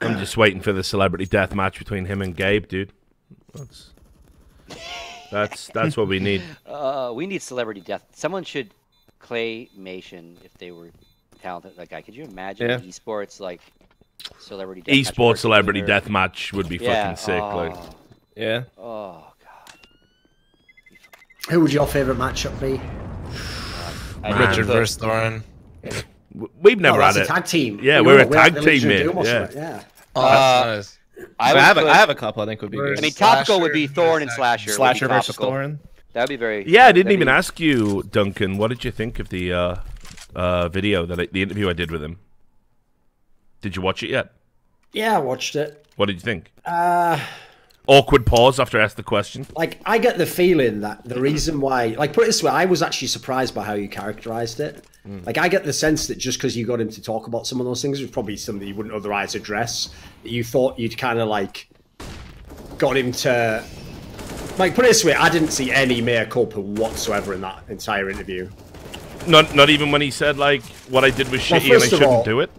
I'm just waiting for the celebrity death match between him and Gabe, dude. That's what we need. We need celebrity death. Someone should claymation if they were talented. Like, could you imagine esports like celebrity death Esports celebrity death match would be fucking sick. Like, yeah. Oh god. Who would your favorite matchup be? Richard versus Thorin. We've never had a tag team. Yeah, we're a tag team, man. Yeah. Nice. I have a couple I think would be good. I mean, topical would be Thorin and Slasher. Slasher versus Thorin. That would be very. Yeah, I didn't even ask you, Duncan. What did you think of the video the interview I did with him? Did you watch it yet? Yeah, I watched it. What did you think? Awkward pause after I asked the question. Like, I get the feeling that the reason why, like, put it this way, I was actually surprised by how you characterized it. Like, I get the sense that just because you got him to talk about some of those things, it was probably something you wouldn't otherwise address. That you thought you'd kind of like got him to, like, put it this way, I didn't see any mea culpa whatsoever in that entire interview. Not even when he said like what I did was shitty and I shouldn't do it.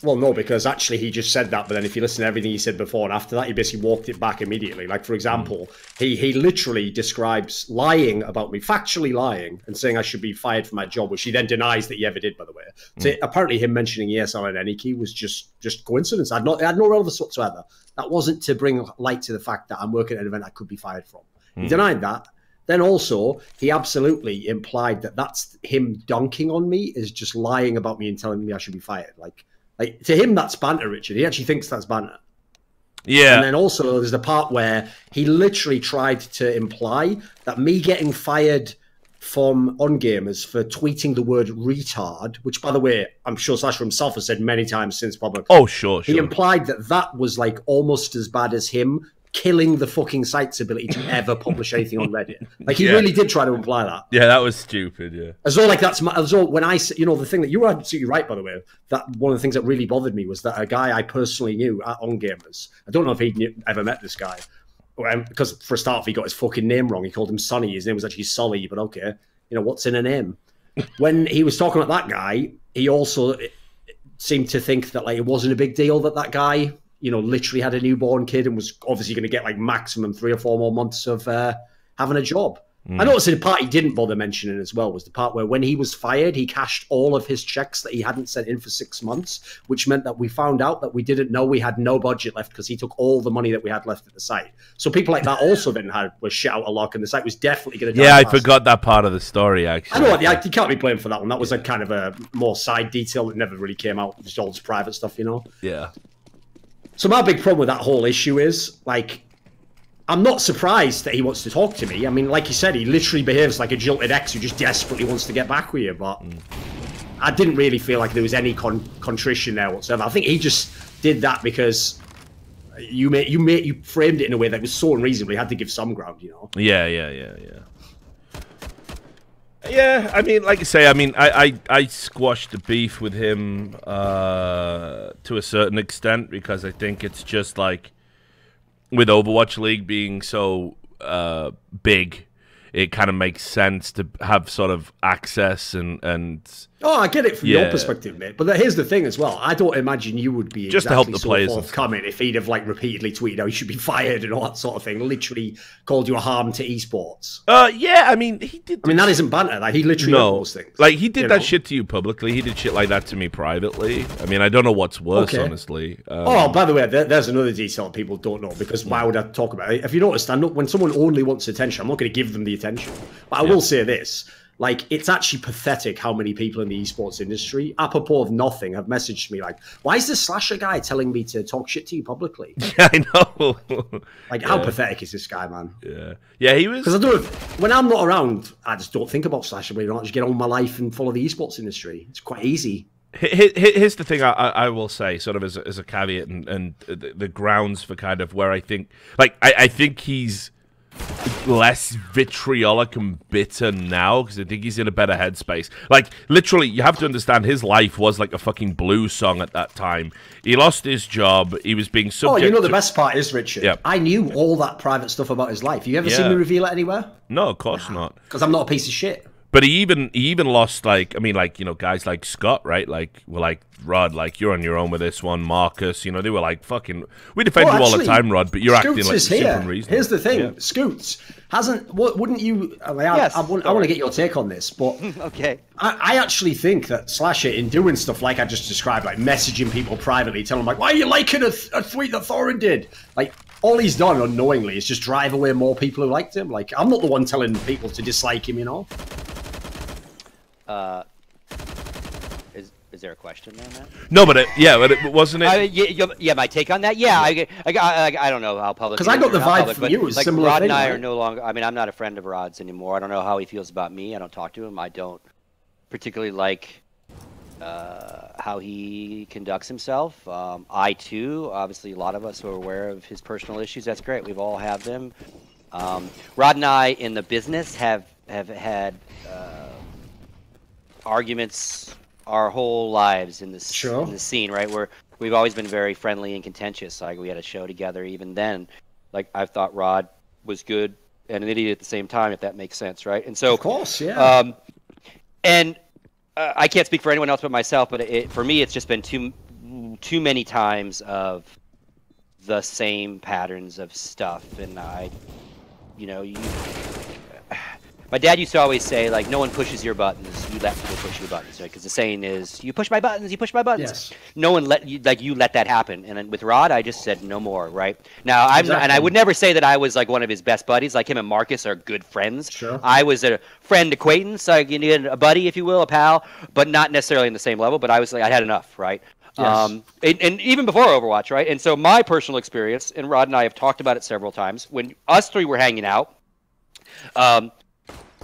Well, no, because actually he just said that, but then if you listen to everything he said before and after that, he basically walked it back immediately. Like, for example, he literally describes lying about me, factually lying, and saying I should be fired from my job, which he then denies that he ever did, by the way. So apparently him mentioning ESL and Aniki was just coincidence. It had no relevance whatsoever. That wasn't to bring light to the fact that I'm working at an event I could be fired from. He denied that. Then also, he absolutely implied that that's him dunking on me is just lying about me and telling me I should be fired. Like, to him, that's banter, Richard. He actually thinks that's banter. Yeah. And then also, there's the part where he literally tried to imply that me getting fired from On Gamers for tweeting the word retard, which, by the way, I'm sure Slasher himself has said many times since public. Oh, sure. He implied that that was like almost as bad as him killing the fucking site's ability to ever publish anything on Reddit. Like, he really did try to imply that. Yeah, that was stupid, yeah. As though, like, as though when I, you know, the thing that you were absolutely right, by the way, that one of the things that really bothered me was that a guy I personally knew at On Gamers, I don't know if he'd ever met this guy, because for a start, he got his fucking name wrong. He called him Sonny. His name was actually Solly, but okay. You know, what's in a name? When he was talking about that guy, he also seemed to think that, like, it wasn't a big deal that guy, you know, literally had a newborn kid and was obviously going to get like maximum 3 or 4 more months of having a job. I noticed the part he didn't bother mentioning as well was the part where when he was fired, he cashed all of his checks that he hadn't sent in for 6 months, which meant that we found out that we didn't know we had no budget left because he took all the money that we had left at the site. So people like that also then were shit out of luck, and the site was definitely going to die. Yeah, I forgot that part of the story, actually. I know, you can't be blamed for that one. That was a kind of a more side detail that never really came out. Just all this private stuff, you know? Yeah. So my big problem with that whole issue is, like, I'm not surprised that he wants to talk to me. I mean, like you said, he literally behaves like a jilted ex who just desperately wants to get back with you. But I didn't really feel like there was any contrition there whatsoever. I think he just did that because you framed it in a way that was so unreasonable. He had to give some ground, you know? Yeah. Yeah, I mean, like I say, I mean, I squashed the beef with him to a certain extent because I think it's just like with Overwatch League being so big, it kind of makes sense to have sort of access and Oh, I get it from your perspective, mate. But here's the thing as well. I don't imagine you would be just exactly to help the so players forthcoming if he'd have like repeatedly tweeted how he should be fired and all that sort of thing. Literally called you a harm to esports. Yeah, I mean, he did. I mean, that isn't banter. Like, he literally did those things. Like, he did that shit to you publicly. He did shit like that to me privately. I mean, I don't know what's worse, honestly. Oh, by the way, there's another detail that people don't know, because why would I talk about it? If you notice, when someone only wants attention, I'm not going to give them the attention. But I will say this. Like, it's actually pathetic how many people in the esports industry, apropos of nothing, have messaged me like, why is this Slasher guy telling me to talk shit to you publicly? Yeah, I know. Like, how pathetic is this guy, man? Yeah, he was... Because I don't, when I'm not around, I just don't think about Slasher, but I just get on with my life and follow the esports industry. It's quite easy. Here's the thing I will say, sort of as a caveat, and the grounds for kind of where I think... Like, I think he's less vitriolic and bitter now because I think he's in a better headspace. Like, literally, you have to understand his life was like a fucking blues song at that time. He lost his job. He was being subject. Oh, you know the best part is, Richard. Yeah. I knew all that private stuff about his life. You ever seen me reveal it anywhere? No, of course not. Because I'm not a piece of shit. But he even lost, like, I mean, like, you know, guys like Scott, right? Like, were like, Rod, like, you're on your own with this one. Marcus, you know, they were like, fucking, we defend you all the time, Rod, but you're acting like super reasonable. Here's the thing, Scoots hasn't. Wouldn't you? I mean, yes, I want to get your take on this, but okay. I actually think that Slasher, in doing stuff like I just described, like messaging people privately, telling them like, why are you liking a tweet that Thorin did? Like, all he's done unknowingly is just drive away more people who liked him. Like, I'm not the one telling people to dislike him, you know. Is there a question on that? No, but it wasn't it. Yeah, my take on that. Yeah, I don't know how public. Because I got the vibe from you. Like Rod and I are no longer. I mean, I'm not a friend of Rod's anymore. I don't know how he feels about me. I don't talk to him. I don't particularly like how he conducts himself. I too, obviously, a lot of us are aware of his personal issues. That's great. We've all have them. Rod and I in the business have had arguments our whole lives in this in the scene, right? Where we've always been very friendly and contentious. Like, we had a show together. Even then, like, I thought Rod was good and an idiot at the same time, if that makes sense, right? And so, of course, yeah. I can't speak for anyone else but myself, but for me, it's just been too many times of the same patterns of stuff, and my dad used to always say, like, no one pushes your buttons, you let people push your buttons, right? Because the saying is, you push my buttons, you push my buttons. Yes. No one you let that happen. And then with Rod, I just said no more, right? Now, and I would never say that I was like one of his best buddies. Like, him and Marcus are good friends. Sure. I was a friend acquaintance, like, you need a buddy, if you will, a pal, but not necessarily in the same level. But I was like, I had enough, right? Yes. And even before Overwatch, right? And so my personal experience, and Rod and I have talked about it several times, when us three were hanging out,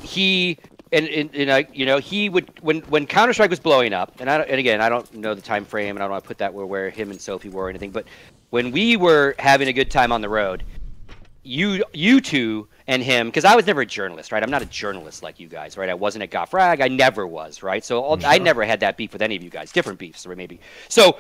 he he would when Counter-Strike was blowing up, and again, I don't know the time frame, and I don't want to put that where him and Sophie were or anything, but when we were having a good time on the road, you two and him, because I was never a journalist, right? I'm not a journalist like you guys, right? I wasn't at Goffrag, I never was, right? So I never had that beef with any of you guys, different beefs, or maybe. So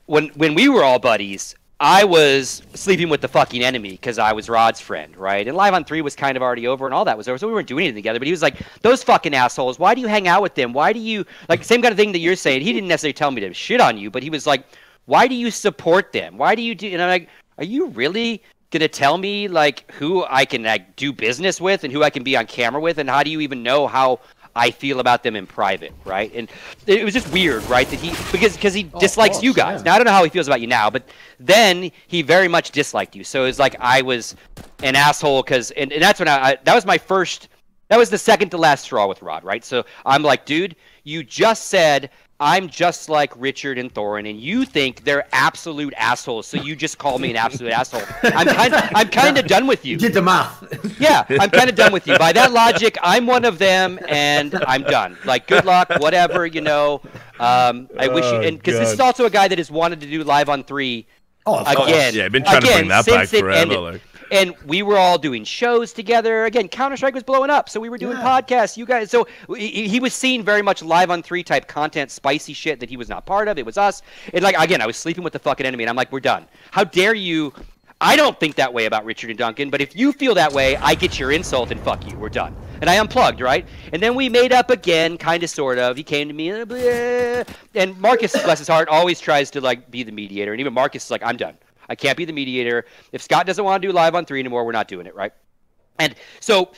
when we were all buddies, I was sleeping with the fucking enemy because I was Rod's friend, right? And Live on 3 was kind of already over and all that was over, so we weren't doing anything together. But he was like, those fucking assholes, why do you hang out with them? Why do you, like, same kind of thing that you're saying. He didn't necessarily tell me to shit on you, but he was like, why do you support them? Why do you do, and I'm like, are you really going to tell me, like, who I can, like, do business with and who I can be on camera with? And how do you even know how I feel about them in private, right? And it was just weird, right? That because he dislikes you guys. Now, I don't know how he feels about you now, but then he very much disliked you. So it's like I was an asshole because, and that's when that was my first, that was the second to last straw with Rod, right? So I'm like, dude, you just said I'm just like Richard and Thorin, and you think they're absolute assholes, so you just call me an absolute asshole. I'm kind of done with you. You did the math. Yeah, I'm kind of done with you. By that logic, I'm one of them, and I'm done. Like, good luck, whatever, you know. I wish you, and because this is also a guy that has wanted to do Live on 3 again. Yeah, I've been trying to bring that back forever. Like. And we were all doing shows together. Again, Counter-Strike was blowing up, so we were doing podcasts. You guys, so he was seeing very much Live on 3 type content, spicy shit that he was not part of. It was us. And like, again, I was sleeping with the fucking enemy, and I'm like, we're done. How dare you? I don't think that way about Richard and Duncan, but if you feel that way, I get your insult and fuck you. We're done. And I unplugged, right? And then we made up again, kind of, sort of. He came to me, and Marcus, bless his heart, always tries to like be the mediator. And even Marcus is like, I'm done. I can't be the mediator. If Scott doesn't want to do Live on 3 anymore, we're not doing it, right? And so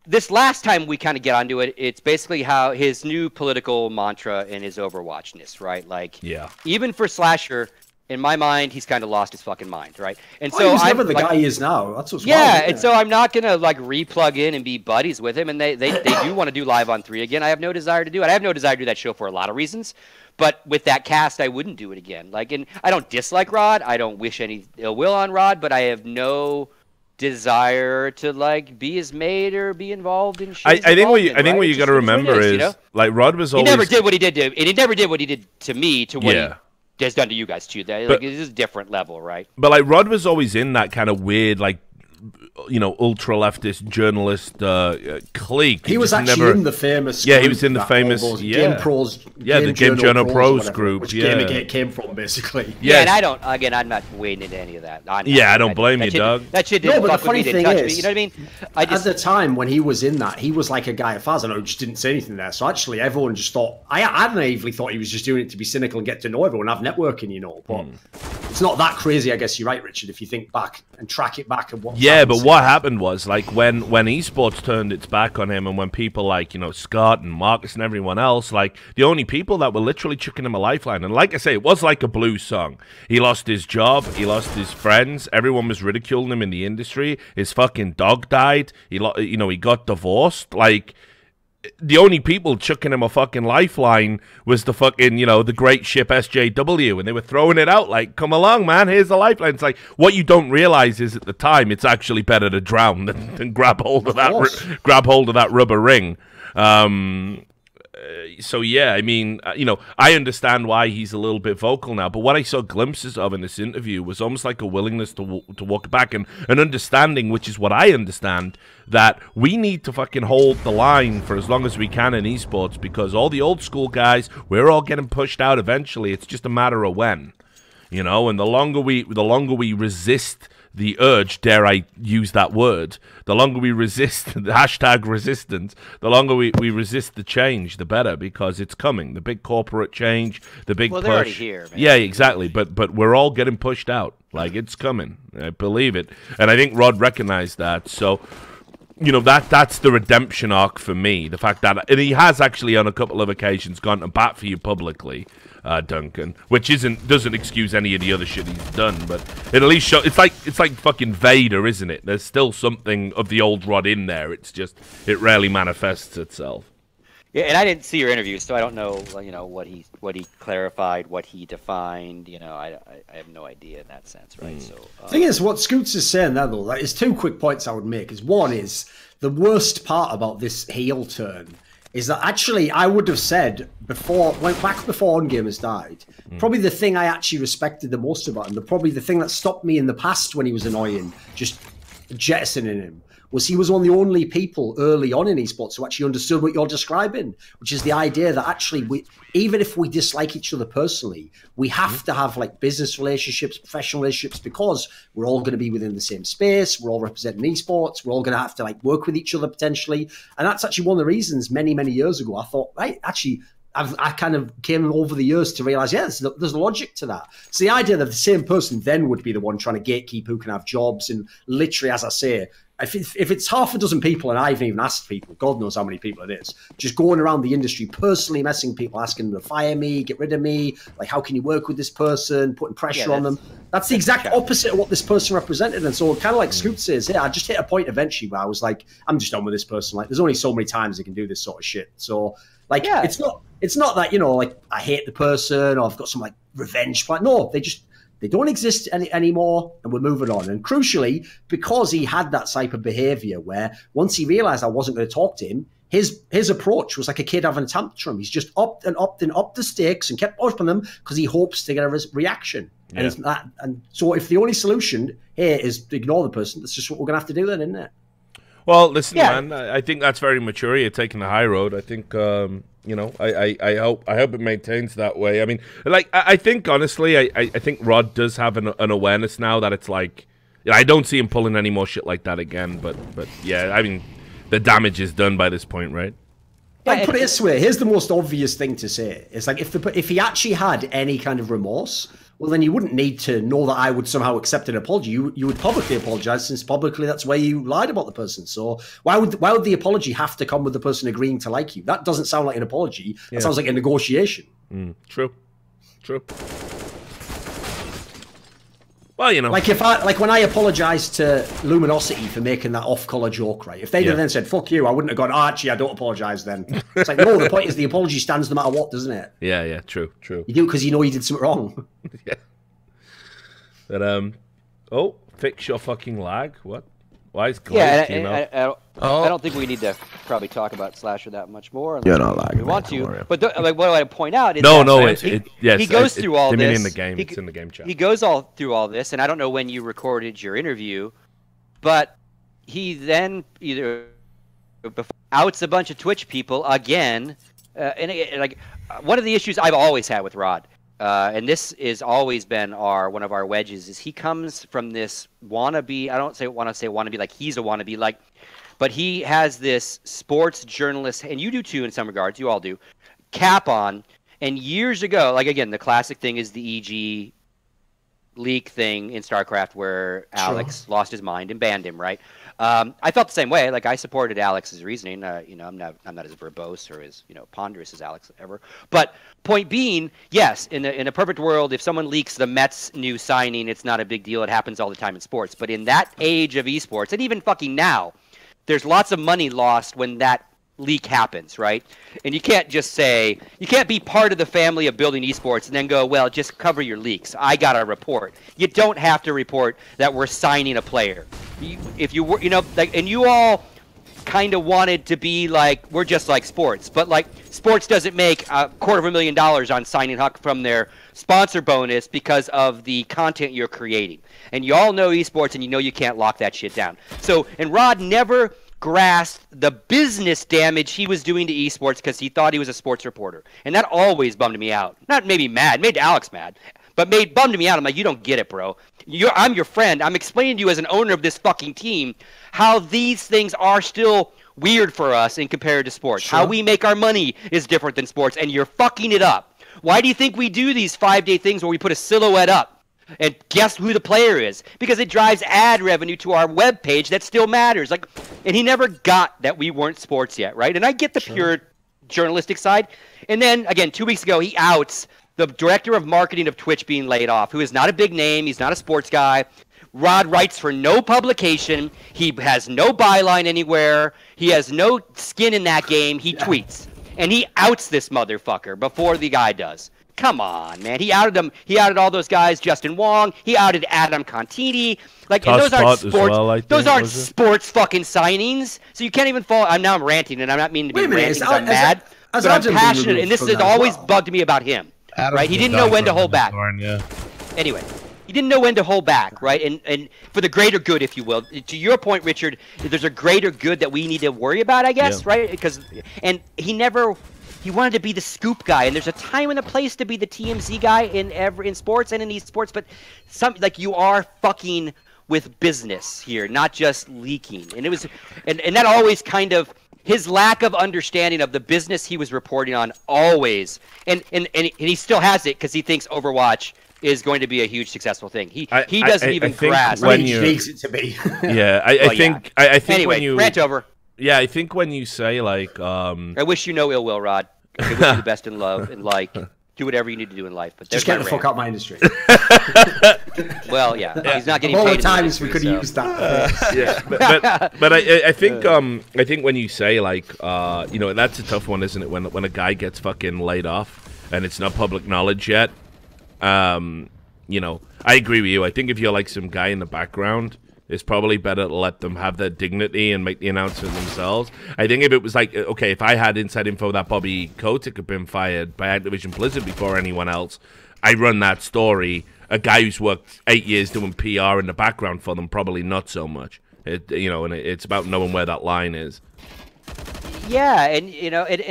this last time we kind of get onto it, it's basically how his new political mantra and his Overwatchness, right? Like, even for Slasher, in my mind, he's kind of lost his fucking mind, right? And so he's never the guy he is now. That's what's wrong, and so I'm not gonna like re-plug in and be buddies with him. And they do want to do Live on 3 again. I have no desire to do it. I have no desire to do that show for a lot of reasons. But with that cast, I wouldn't do it again. Like, and I don't dislike Rod. I don't wish any ill will on Rod, but I have no desire to like be his mate or be involved in shit. I think what you got to remember is, you know? Like, Rod was always, he never did what he did to, and he never did what he did to me to what he has done to you guys too. Like, it is a different level, right? But like, Rod was always in that kind of weird, like, ultra leftist journalist clique. He was actually in the famous. Yeah, he was in the famous. Game Pros. The Game Journal Pros group. Which Gamergate came from, basically. Yeah, and I don't. Again, I'm not wading into any of that. I don't blame you, Doug. That shit didn't fuck with me, didn't touch me. You know what I mean? At the time when he was in that, he was like a guy at Faz, who just didn't say anything there. So actually, everyone just thought. I naively thought he was just doing it to be cynical and get to know everyone, have networking, But it's not that crazy, I guess you're right, Richard. If you think back and track it back and what. Yeah, but what happened was like when esports turned its back on him, and when people like Scott and Marcus and everyone else, like the only people that were literally chucking him a lifeline, and like I say, it was like a blues song. He lost his job, he lost his friends, everyone was ridiculing him in the industry. His fucking dog died. He got divorced. Like, the only people chucking him a fucking lifeline was the fucking, the great ship SJW, and they were throwing it out like, come along, man, here's the lifeline. It's like, what you don't realize is at the time, it's actually better to drown than grab hold of that rubber ring. So yeah, I mean, I understand why he's a little bit vocal now, but what I saw glimpses of in this interview was almost like a willingness to walk back, and an understanding, which is what I understand, that we need to fucking hold the line for as long as we can in esports, because all the old school guys, we're all getting pushed out eventually. It's just a matter of when, and the longer we resist the urge, dare I use that word, the longer we resist the hashtag resistance, the longer we resist the change, the better, because it's coming. The big corporate change, the big push. They're already here, man. Yeah, exactly. But we're all getting pushed out. Like, it's coming. I believe it. And I think Rod recognized that. So, that's the redemption arc for me. The fact that, and he has actually on a couple of occasions gone to bat for you publicly, Duncan, which doesn't excuse any of the other shit he's done, but it at least show it's like fucking Vader, isn't it? There's still something of the old Rod in there. It's just it rarely manifests itself. Yeah, and I didn't see your interview, so I don't know, what he clarified, what he defined. I have no idea in that sense, right? So the thing is, what Scoots is saying there, though, like, is two quick points I would make. Is one is the worst part about this heel turn is that actually I would have said back before On Gamers died, probably the thing I actually respected the most about him, probably the thing that stopped me in the past when he was annoying, just jettisoning him, was he was one of the only people early on in esports who actually understood what you're describing, which is the idea that actually even if we dislike each other personally, we have to have like business relationships, professional relationships, because we're all going to be within the same space, we're all representing esports, we're all going to have to like work with each other potentially. And that's actually one of the reasons many years ago I thought, right, actually I kind of came over the years to realize, there's logic to that. So the idea that the same person then would be the one trying to gatekeep who can have jobs, and literally, as I say, if it's half a dozen people, and I haven't even asked people, God knows how many people it is, just going around the industry personally messing people, asking them to fire me, get rid of me, like, how can you work with this person, putting pressure on them. That's the exact opposite of what this person represented. And so kind of like Scoot says, I just hit a point eventually where I was like, I'm just done with this person. Like, there's only so many times they can do this sort of shit. So like, it's not that, like I hate the person or I've got some like revenge plan. No, they don't exist anymore, and we're moving on. And crucially, because he had that type of behavior where once he realized I wasn't going to talk to him, his approach was like a kid having a tantrum. He's just upped the stakes and kept upping them because he hopes to get a reaction. Yeah. And so if the only solution here is to ignore the person, that's just what we're going to have to do then, isn't it? Well, listen, man, I think that's very mature. You're taking the high road. I think, I hope it maintains that way. I mean, like, I think, honestly, I think Rod does have an awareness now that it's like, I don't see him pulling any more shit like that again. But yeah, I mean, the damage is done by this point, right? Like, put it this way, here's the most obvious thing to say. It's like, if he actually had any kind of remorse, well, then you wouldn't need to know that I would somehow accept an apology. You would publicly apologize, since publicly that's where you lied about the person. So why would the apology have to come with the person agreeing to like you? That doesn't sound like an apology. That sounds like a negotiation. True. Well, like when I apologized to Luminosity for making that off-color joke, right? If they'd have then said "fuck you," I wouldn't have gone, actually, I don't apologize then. It's like, no, the point is the apology stands no matter what, doesn't it? Yeah, true. You do because you know you did something wrong. Yeah. But fix your fucking lag. What? Why is glitch? I don't think we need to probably talk about Slasher that much more. You're not lagging. We want to, but what I point out is he goes through all this. In the game, it's in the game chat. He goes through all this, and I don't know when you recorded your interview, but he then either outs a bunch of Twitch people again, one of the issues I've always had with Rod, and this is always been one of our wedges, is he comes from this wannabe. I don't want to say wannabe like he's a wannabe, but he has this sports journalist, and you do too in some regards. You all do. Cap on, and years ago, like again, the classic thing is the EG leak thing in StarCraft where Alex lost his mind and banned him, right? I felt the same way. Like I supported Alex's reasoning. I'm not as verbose or as ponderous as Alex ever. But point being, yes, in a perfect world, if someone leaks the Mets new signing, it's not a big deal. It happens all the time in sports. But in that age of esports, and even fucking now, there's lots of money lost when that leak happens, right? And you can't be part of the family of building esports and then go, well, just cover your leaks. I got a report. You don't have to report that we're signing a player. If you were, and you all kind of wanted to be like, we're just like sports, but like sports doesn't make $250,000 on signing Huck from their sponsor bonus because of the content you're creating. And you all know esports, and you can't lock that shit down. So, and Rod never grasped the business damage he was doing to esports because he thought he was a sports reporter, and that always bummed me out. Not maybe mad, made Alex mad, but bummed me out. I'm like, you don't get it, bro. I'm your friend. I'm explaining to you as an owner of this fucking team how these things are still weird for us in compared to sports. Sure. How we make our money is different than sports, and you're fucking it up. Why do you think we do these 5-day things where we put a silhouette up and guess who the player is? Because it drives ad revenue to our webpage that still matters. And he never got that we weren't sports yet, right? And I get the pure journalistic side. And then, again, 2 weeks ago, he outs the director of marketing of Twitch being laid off, who is not a big name. He's not a sports guy. Rod writes for no publication. He has no byline anywhere. He has no skin in that game. He tweets. And he outs this motherfucker before the guy does. Come on, man. He outed them. He outed all those guys, Justin Wong. He outed Adam Contini. And those aren't sports. Those aren't sports fucking signings. So you can't even fall. I'm ranting, and I'm not meaning to be ranting because I'm mad. But I'm passionate, and this has always bugged me about him. Right? He didn't know when to hold back. Anyway, he didn't know when to hold back, right? And for the greater good, if you will. To your point, Richard, there's a greater good that we need to worry about, I guess, right? And he wanted to be the scoop guy, and there's a time and a place to be the TMZ guy in sports and in esports, but you are fucking with business here, not just leaking. And it was, and that always kind of his lack of understanding of the business he was reporting on always, and he still has it because he thinks Overwatch is going to be a huge successful thing. He doesn't even grasp when he needs it to be. Yeah, I think anyway, when you rant over. Yeah, I think when you say I wish you no ill will, Rod. I wish you the best in love and do whatever you need to do in life. But just get the fuck out my industry. Well, yeah, he's not getting all paid. The times we could use that. Yeah, but I think when you say that's a tough one, isn't it? When a guy gets fucking laid off and it's not public knowledge yet. I agree with you. I think if you're like some guy in the background, it's probably better to let them have their dignity and make the announcement themselves. I think if it was if I had inside info that Bobby Kotick had been fired by Activision Blizzard before anyone else, I run that story. A guy who's worked 8 years doing PR in the background for them, probably not so much. And it's about knowing where that line is. Yeah, and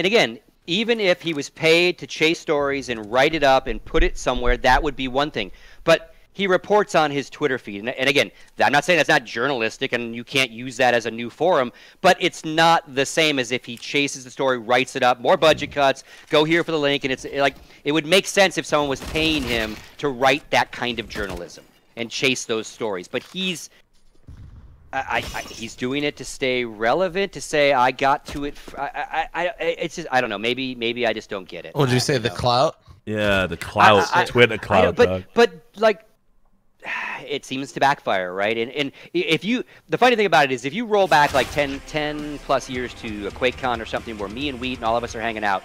again, even if he was paid to chase stories and write it up and put it somewhere, that would be one thing. But he reports on his Twitter feed. And again, I'm not saying that's not journalistic and you can't use that as a new forum, but it's not the same as if he chases the story, writes it up, more budget cuts, go here for the link. And it would make sense if someone was paying him to write that kind of journalism and chase those stories. But he's doing it to stay relevant, to say I got to it. It's just, I don't know. Maybe I just don't get it. Would you say the clout? Yeah, the clout, Twitter clout. But it seems to backfire, right? And the funny thing about it is if you roll back 10 plus years to a QuakeCon or something where me and Wheat and all of us are hanging out,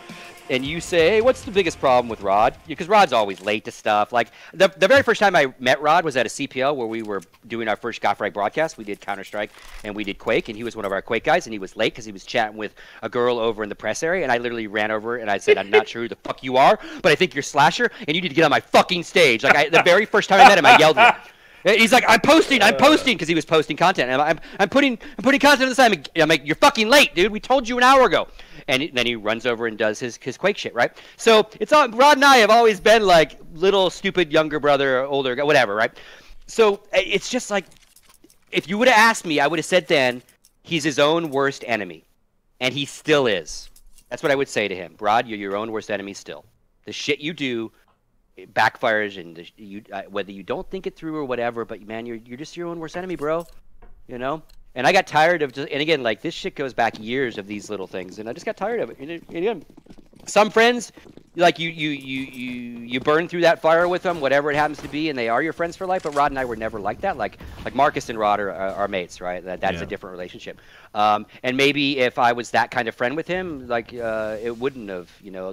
and you say, hey, what's the biggest problem with Rod? Because Rod's always late to stuff. Like, the very first time I met Rod was at a CPL where we were doing our first Goffrey broadcast. We did Counter-Strike, and we did Quake, and he was one of our Quake guys, and he was late because he was chatting with a girl over in the press area, and I literally ran over, and I said, I'm not sure who the fuck you are, but I think you're Slasher, and you need to get on my fucking stage. The very first time I met him, I yelled at him. He's like, I'm posting, because he was posting content. And I'm putting content on the side. I'm like, you're fucking late, dude. We told you an hour ago. And then he runs over and does his Quake shit, right? So it's all, Rod and I have always been like little stupid younger brother, older guy, whatever, right? So it's just like, if you would have asked me, I would have said then, he's his own worst enemy. And he still is. That's what I would say to him. Rod, you're your own worst enemy still. The shit you do, it backfires, and whether you don't think it through or whatever, but man, you're just your own worst enemy, bro. You know? And I got tired of, and again, like, this shit goes back years of these little things, and I just got tired of it. And again, some friends, like, you burn through that fire with them, whatever it happens to be, and they are your friends for life. But Rod and I were never like that. Like Marcus and Rod are mates, right? That's a different relationship. And maybe if I was that kind of friend with him, like, it wouldn't have,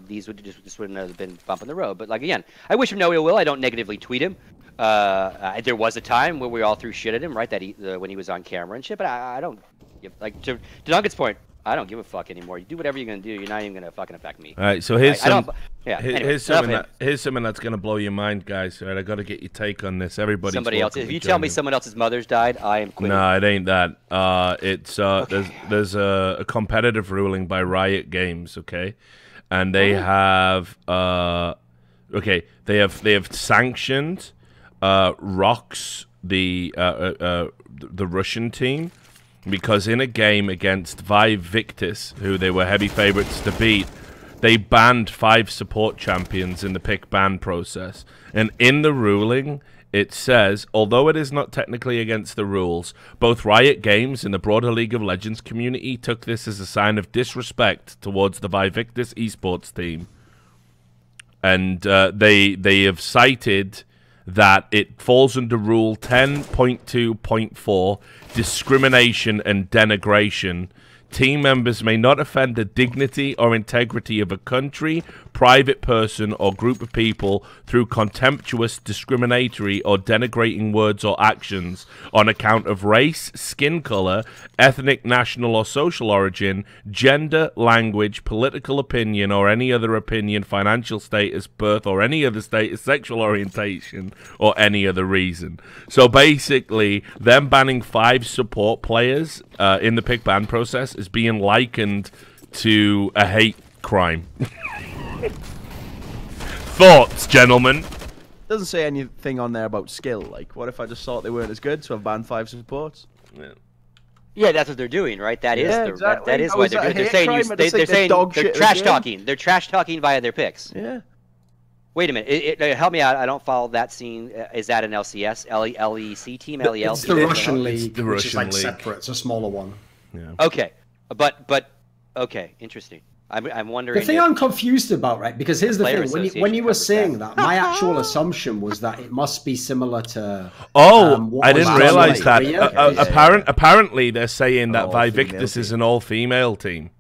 these would just wouldn't have been bumping the road. But like, again, I wish him no ill will. I don't negatively tweet him. There was a time where we all threw shit at him, right? That when he was on camera and shit. But I don't give, like, to Duncan's point, I don't give a fuck anymore. You do whatever you're gonna do. You're not even gonna fucking affect me. All right, so here's anyway, here's something that's gonna blow your mind, guys. All right, I got to get your take on this. Everybody, somebody else. If you tell me someone else's mother's died, I am quitting. No, it ain't that. It's okay. There's a competitive ruling by Riot Games, okay, and they have they have sanctioned Rox, the Russian team, because in a game against Vive Victus, who they were heavy favorites to beat, they banned 5 support champions in the pick ban process. And in the ruling, it says, although it is not technically against the rules, both Riot Games and the broader League of Legends community took this as a sign of disrespect towards the Vive Victus esports team. And they have cited that it falls under Rule 10.2.4, discrimination and denigration. Team members may not offend the dignity or integrity of a country, private person, or group of people through contemptuous, discriminatory, or denigrating words or actions on account of race, skin color, ethnic, national, or social origin, gender, language, political opinion, or any other opinion, financial status, birth, or any other status, sexual orientation, or any other reason. So basically, them banning 5 support players in the pick ban process is being likened to a hate crime. Thoughts, gentlemen? Doesn't say anything on there about skill. Like, what if I just thought they weren't as good, so I've banned 5 supports? Yeah, that's what they're doing, right? That is exactly. that is why they're doing. They're saying they're trash talking. They're trash talking via their picks. Yeah. Wait a minute. Help me out. I don't follow that scene. Is that an LCS? LEC team? LEL? It's the Russian League, which is like separate. It's a smaller one. Yeah. Okay. But okay, interesting. I'm wondering. The thing I'm confused about, right? Because here's the thing: when you were saying that, my actual assumption was that it must be similar to. I didn't realize that. Apparently, they're saying that Vive Victus is an all-female team.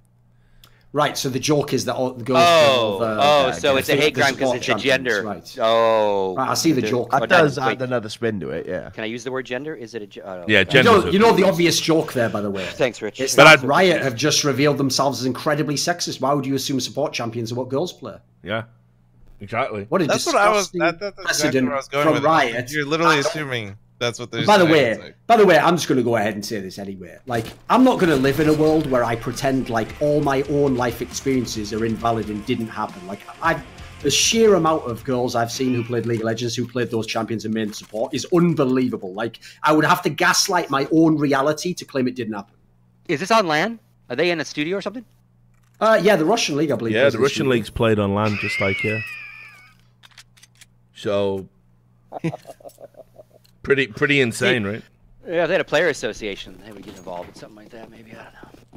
Right, so the joke is that all the girls. So it's a hate crime because it's a gender. Right. Oh, right, I see the joke. That does add another spin to it. Yeah. Can I use the word gender? Is it a? Yeah, gender. You know the obvious joke there, by the way. Thanks, Rich. It's that Riot have just revealed themselves as incredibly sexist. Why would you assume support champions are what girls play? Yeah, exactly. What a disgusting precedent from Riot. You're literally assuming. That's what they're saying. By the way, I'm just going to go ahead and say this anyway. Like, I'm not going to live in a world where I pretend like all my own life experiences are invalid and didn't happen. Like, the sheer amount of girls I've seen who played League of Legends, who played those champions and main support is unbelievable. Like, I would have to gaslight my own reality to claim it didn't happen. Is this on LAN? Are they in a studio or something? Yeah, the Russian League, I believe. Yeah, the Russian League's played on LAN, just like here. So... Pretty insane, right? Yeah, if they had a player association, they would get involved in something like that. Maybe, I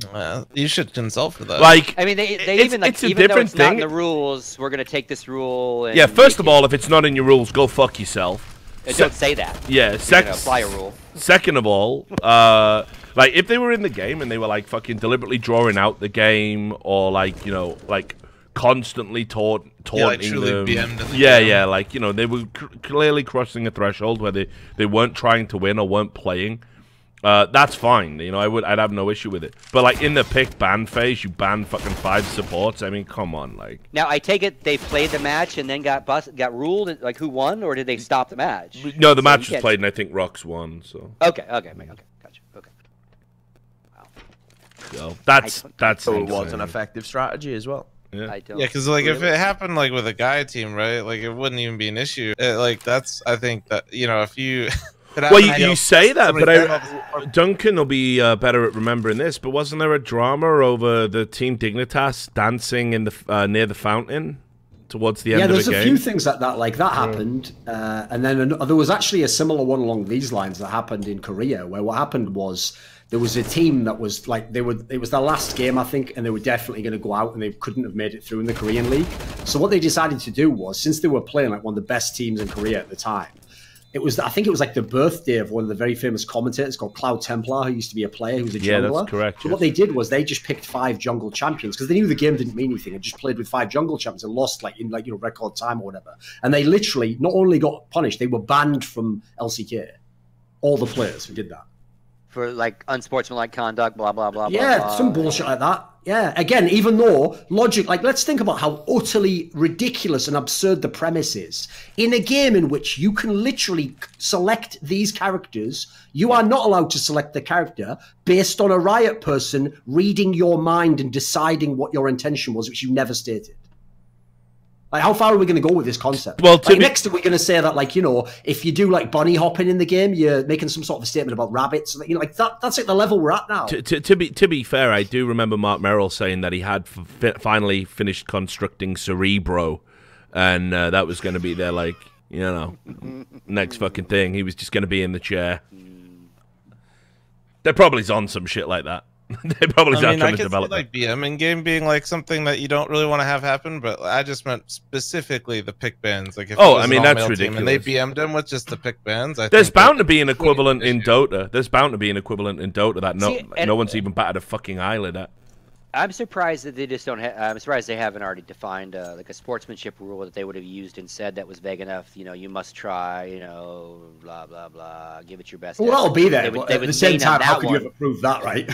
don't know. You should consult for that. Like, I mean, they even like, even though it's not in the rules, we're gonna take this rule. And yeah, first of all, if it's not in your rules, go fuck yourself. Don't say that. Yeah, apply a rule. Second of all, like if they were in the game and they were like fucking deliberately drawing out the game, or like like constantly taunting them. Yeah, like they were clearly crossing a threshold where they weren't trying to win or weren't playing. That's fine. You know, I'd have no issue with it. But like in the pick ban phase, you ban fucking 5 supports. I mean, come on, like. Now I take it they played the match and then got ruled. Like who won, or did they stop the match? No, the match was played, and I think Rox won. So. Okay, gotcha. Okay. Wow. So that's. So it was an effective strategy as well. Yeah, because like if it happened like with a guy team, right? Like it wouldn't even be an issue. Like that's I think that if you. Well, you say that, but Duncan will be better at remembering this. But wasn't there a drama over the Team Dignitas dancing in the near the fountain towards the end of the game? Yeah, there's a few things that happened, and then there was actually a similar one along these lines that happened in Korea, where what happened was there was a team that was like it was their last game, I think, and they were definitely going to go out, and they couldn't have made it through in the Korean league. So what they decided to do was, since they were playing like one of the best teams in Korea at the time. I think it was like the birthday of one of the very famous commentators called Cloud Templar, who used to be a player, who was a jungler. Yeah, that's correct. So what they did was they just picked 5 jungle champions because they knew the game didn't mean anything and just played with 5 jungle champions and lost in record time or whatever. And they literally not only got punished, they were banned from LCK. All the players who did that. For like unsportsmanlike conduct, blah blah blah. Yeah, blah, blah. some bullshit like that. Yeah, again, even though logic, like let's think about how utterly ridiculous and absurd the premise is. In a game in which you can literally select these characters, you are not allowed to select the character based on a Riot person reading your mind and deciding what your intention was, which you never stated. Like, how far are we going to go with this concept? Well, next we're going to say that, like, if you do like bunny hopping in the game, you're making some sort of a statement about rabbits. Like that's like the level we're at now. To be fair, I do remember Mark Merrill saying that he had finally finished constructing Cerebro, and that was going to be their next fucking thing. He was just going to be in the chair. They're probably on some shit like that. They probably trying to develop like BM in game being like something that you don't really want to have happen, but I just meant specifically the pick bans. Like, if that's ridiculous. And they BM'd him with just the pick bans. There's bound to be an equivalent in Dota. There's bound to be an equivalent in Dota that no one's even batted a fucking eyelid at. I'm surprised that they just don't. I'm surprised they haven't already defined like a sportsmanship rule that they would have used and said that was vague enough. You must try. Blah blah blah. Give it your best. Well, that'll be there. But at the same time, how could you ever prove that, right?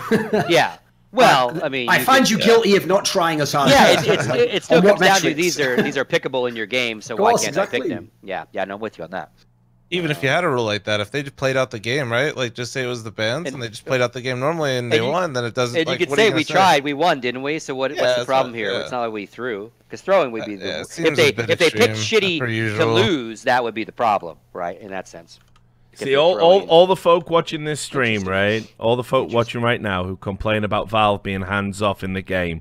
Yeah. Well, I mean, I find you guilty of not trying as hard. Yeah, it still comes down to these are pickable in your game, so why can't I pick them? Yeah, no, I'm with you on that. Even if you had a rule like that, if they just played out the game, right? Like, just say it was the bans, and they just played out the game normally, and they won, then it doesn't. And you could say we tried, we won, didn't we? So what's the problem here? It's not like we threw, because throwing would be the. If they picked shitty to lose, that would be the problem, right? In that sense. See, all the folk watching this stream, right? All the folk watching right now who complain about Valve being hands off in the game,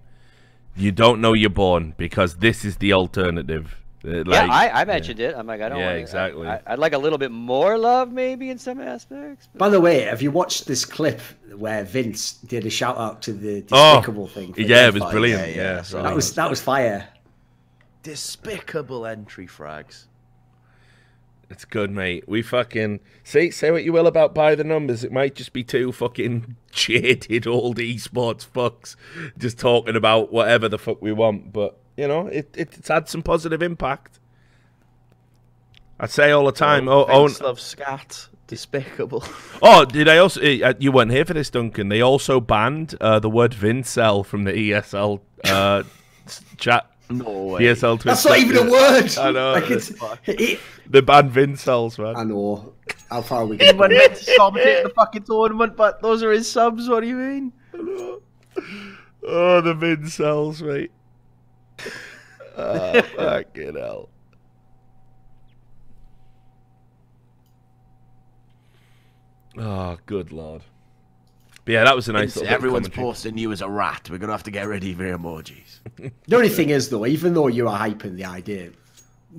you don't know you're born, because this is the alternative. I mentioned it. I'm like, I don't want exactly. I'd like a little bit more love, maybe, in some aspects. By the way, have you watched this clip where Vince did a shout out to the despicable thing? Yeah, it was brilliant. Yeah, that was fire. Despicable entry frags. It's good, mate. We fucking say what you will about by the numbers. It might just be 2 fucking jaded old esports fucks just talking about whatever the fuck we want, but. It's had some positive impact. I say all the time. Love scat. Despicable. Oh, did I also? You weren't here for this, Duncan. They also banned the word Vincel from the ESL chat. No way. ESL Twitch. That's not even a word. I know. They banned Vincels, man. I know. How far are we going? He went meant to commentate the fucking tournament, but those are his subs. What do you mean? Oh, the Vincels, mate. Fucking hell. Oh, good lord. But yeah, that was a nice little everyone's posting you as a rat. We're going to have to get rid of your emojis. The only thing is, though, even though you are hyping the idea,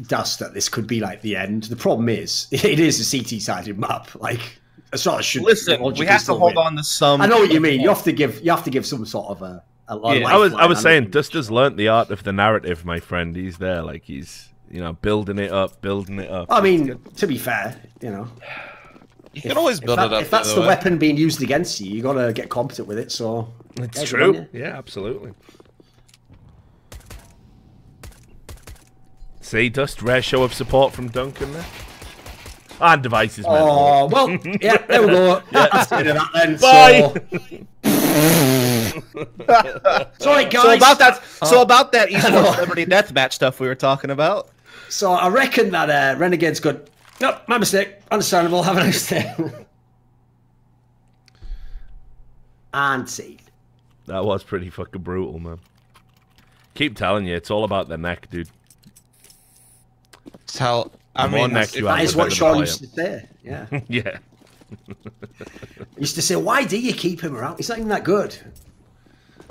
Dust, that this could be like the end, the problem is, it is a CT-sided map. Like, a sort of should listen, we have to hold on to some. I know what you mean. You have to give some sort of a I was saying, Dust has learnt the art of the narrative, my friend. He's there, like he's building it up. I mean, to be fair, you can always build it up. If that's the weapon being used against you, you got to get competent with it. So it's true. Yeah, absolutely. See, Dust, rare show of support from Duncan there. And devices. Oh, well, yeah, there we go. That's the end of that then. Bye. Sorry, guys. So about that esports celebrity deathmatch stuff we were talking about. So I reckon that Renegade's good. Nope, my mistake. Understandable. Have a nice day. And see. That was pretty fucking brutal, man. Keep telling you, it's all about the neck, dude. Tell. I mean, mean, that is what Sean used to say. Yeah. Yeah. He used to say, "Why do you keep him around? He's not even that good."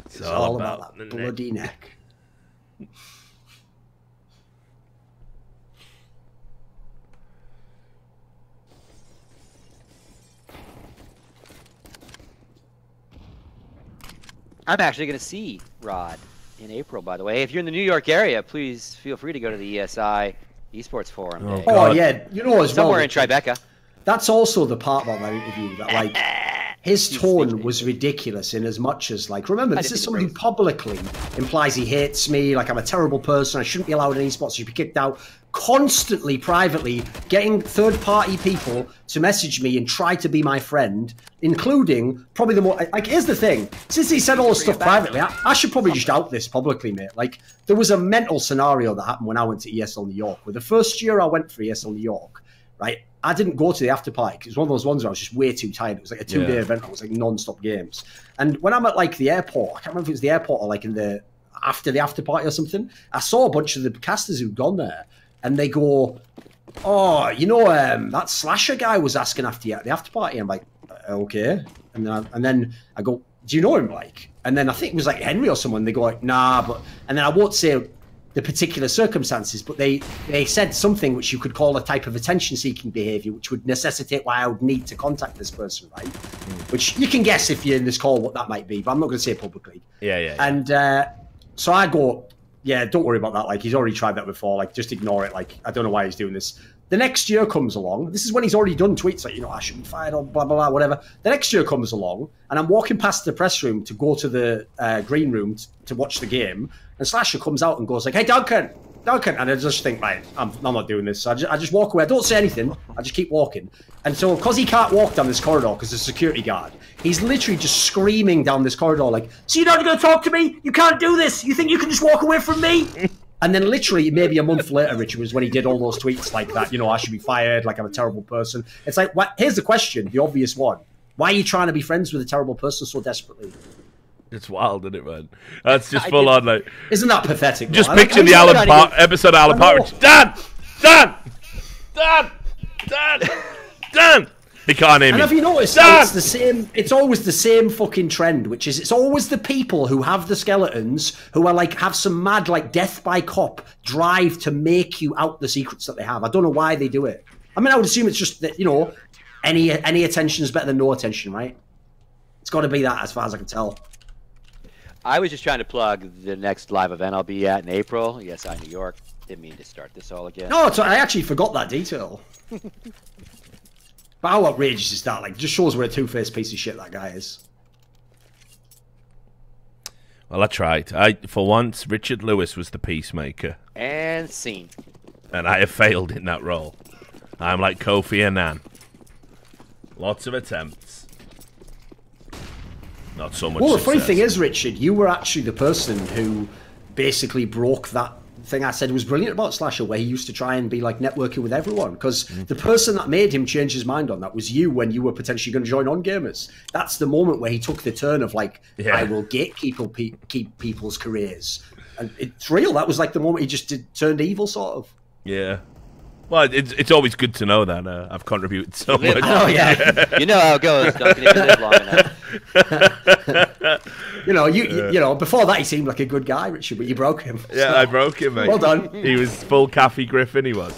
It's all about that bloody neck. I'm actually going to see Rod in April, by the way. If you're in the New York area, please feel free to go to the ESI Esports Forum. Oh yeah, you know as somewhere well. in Tribeca. That's also the part about that interview that, like, his tone was ridiculous in as much as, like, remember, this is someone who publicly implies he hates me, like I'm a terrible person, I shouldn't be allowed in esports, I should be kicked out, constantly, privately, getting third-party people to message me and try to be my friend, including probably the more, like, here's the thing, since he said all this stuff privately, I should probably just out this publicly, mate. Like, there was a mental scenario that happened when I went to ESL New York, where the first year I went for ESL New York, right, I didn't go to the after party because it was one of those ones where I was just way too tired. It was like a 2-day event. It was like non-stop games. And when I'm at like the airport, I can't remember if it was the airport or like in the after party or something, I saw a bunch of the casters who'd gone there and they go, "Oh, you know, that Slasher guy was asking after you at the after party." I'm like, "Okay." And then I go, "Do you know him?" Like, and then I think it was like Henry or someone. They go like, "Nah," but, and then I won't say the particular circumstances, but they said something which you could call a type of attention-seeking behaviour, which would necessitate why I would need to contact this person, right? Which you can guess if you're in this call what that might be, but I'm not going to say it publicly. Yeah. And so I go, "Yeah, don't worry about that. Like, he's already tried that before. Like, just ignore it. Like, I don't know why he's doing this." The next year comes along. This is when he's already done tweets like, you know, "I should be fired," or blah, blah, blah, whatever. The next year comes along, and I'm walking past the press room to go to the green room to watch the game, and Slasher comes out and goes like, "Hey, Duncan!" And I just think, right, I'm not doing this. So I just walk away. I don't say anything. I just keep walking. And so, because he can't walk down this corridor because there's a security guard, he's literally just screaming down this corridor like, "So you're not going to talk to me? You can't do this. You think you can just walk away from me?" And then literally maybe a month later, Richard, was when he did all those tweets like that, you know, "I should be fired, like I'm a terrible person." It's like, here's the question, the obvious one. Why are you trying to be friends with a terrible person so desperately? It's wild, isn't it, man? That's just full on, like... Isn't that pathetic? Just picture the episode of Alan Partridge. Dan! He can't hear me. And have you noticed it's the same? It's always the same fucking trend, which is it's always the people who have the skeletons who are like have some mad like death by cop drive to make you out the secrets that they have. I don't know why they do it. I mean, I would assume it's just that, you know, any attention is better than no attention, right? It's got to be that, as far as I can tell. I was just trying to plug the next live event I'll be at in April. Yes, I'm New York. Didn't mean to start this all again. No, I actually forgot that detail. But how outrageous is that? Like, just shows what a two-faced piece of shit that guy is. Well, I tried. For once, Richard Lewis was the peacemaker. And scene. And I have failed in that role. I'm like Kofi Annan. Lots of attempts. Not so much. Well, the funny success. thing is, Richard, you were actually the person who basically broke that thing I said was brilliant about Slasher, where he used to try and be like networking with everyone, because the person that made him change his mind on that was you when you were potentially going to join On Gamers. That's the moment where he took the turn of like, I will gatekeep keep people's careers, and it's real. That was like the moment he just turned evil, sort of. Yeah. Well, it's always good to know that I've contributed so much. Oh yeah, you know how it goes. Don't if you live long enough. You know, before that he seemed like a good guy, Richard, but you broke him. Yeah, so. I broke him, mate. Well done. He was full Kathy Griffin. He was.